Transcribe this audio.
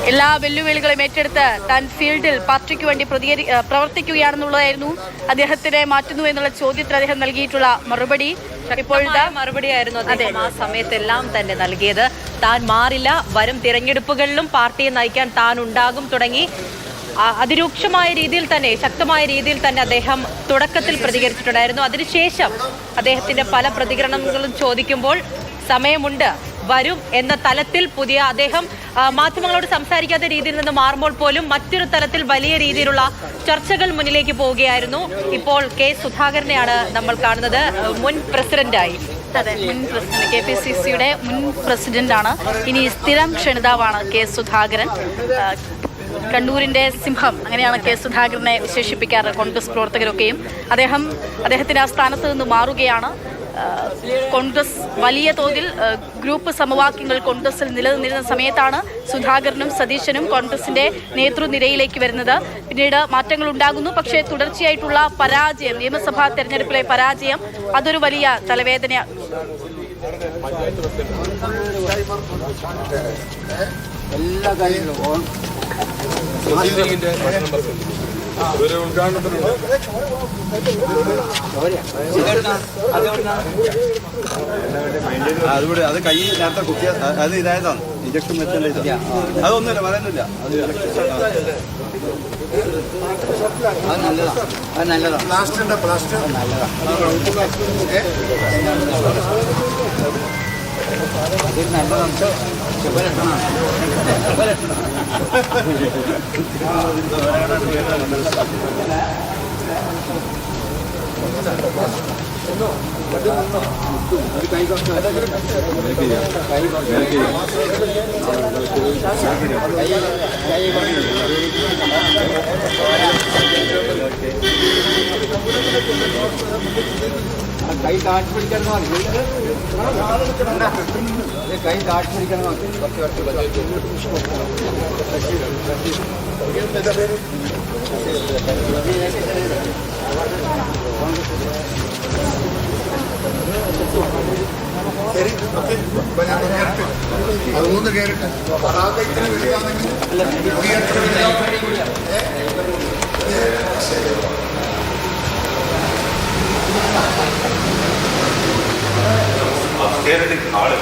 എല്ലാ വെല്ലുവിളികളും ഏറ്റെടുത്ത് താൻ ഫീൽഡിൽ പാർട്ടിക്ക് വേണ്ടി പ്രവർത്തിക്കുകയാണെന്നുള്ളതായിരുന്നു അദ്ദേഹത്തിനെ മാറ്റുന്നു എന്നുള്ള ചോദ്യത്തിന് അദ്ദേഹം നൽകിയിട്ടുള്ള മറുപടി. ഇപ്പോഴത്തെ മറുപടിയായിരുന്നു അദ്ദേഹം ആ സമയത്തെല്ലാം തന്നെ നൽകിയത്. താൻ മാറില്ല, വരും തിരഞ്ഞെടുപ്പുകളിലും പാർട്ടിയെ നയിക്കാൻ താൻ ഉണ്ടാകും തുടങ്ങി അതിരൂക്ഷമായ രീതിയിൽ തന്നെ, ശക്തമായ രീതിയിൽ തന്നെ അദ്ദേഹം തുടക്കത്തിൽ പ്രതികരിച്ചിട്ടുണ്ടായിരുന്നു. അതിനുശേഷം അദ്ദേഹത്തിന്റെ പല പ്രതികരണങ്ങളും ചോദിക്കുമ്പോൾ സമയമുണ്ട്, വരും എന്ന തലത്തിൽ പുതിയ അദ്ദേഹം മാധ്യമങ്ങളോട് സംസാരിക്കാത്ത രീതിയിൽ നിന്ന് മാറുമ്പോൾ പോലും മറ്റൊരു തലത്തിൽ വലിയ രീതിയിലുള്ള ചർച്ചകൾ മുന്നിലേക്ക് പോവുകയായിരുന്നു. ഇപ്പോൾ കെ സുധാകരനെയാണ് നമ്മൾ കാണുന്നത്, മുൻ പ്രസിഡന്റായി. അതെ, മുൻ പ്രസിഡന്റ്, KPCCയുടെ മുൻ പ്രസിഡന്റാണ്. ഇനി സ്ഥിരം ക്ഷണിതാവാണ് കെ സുധാകരൻ. കണ്ണൂരിന്റെ സിംഹം, അങ്ങനെയാണ് കെ സുധാകരനെ വിശേഷിപ്പിക്കാറ് കോൺഗ്രസ് പ്രവർത്തകരൊക്കെയും. അദ്ദേഹത്തിന്റെ ആ സ്ഥാനത്ത് നിന്ന് മാറുകയാണ്. കോൺഗ്രസ് വലിയ തോതിൽ ഗ്രൂപ്പ് സമവാക്യങ്ങൾ കോൺഗ്രസിൽ നിലനിന്നിരുന്ന സമയത്താണ് സുധാകരനും സതീശനും കോൺഗ്രസിന്റെ നേതൃനിരയിലേക്ക് വരുന്നത്. പിന്നീട് മാറ്റങ്ങൾ ഉണ്ടാകുന്നു. പക്ഷേ തുടർച്ചയായിട്ടുള്ള പരാജയം, നിയമസഭാ തെരഞ്ഞെടുപ്പിലെ പരാജയം, അതൊരു വലിയ തലവേദന. എല്ലാ കാര്യങ്ങളും അതുകൂടെ അത് കൈ നേരത്തെ കുത്തിയ അത് ഇതായതാണ്, ഇഞ്ചക്ഷൻ വെച്ചല്ലേ ഇത്. അതൊന്നുമില്ല, പറയുന്നില്ല. അത് നല്ലതാണ്, അത് നല്ലതാണ്. പ്ലാസ്റ്റർ നല്ലതാണ്. ഇത് നല്ലതാണ്. കൈ താഴ്ത്തി പിടിക്കണം, കൈ താഴ്ത്തി പിടിക്കണം. അതുകൊണ്ട് കേറിട്ട് ആള്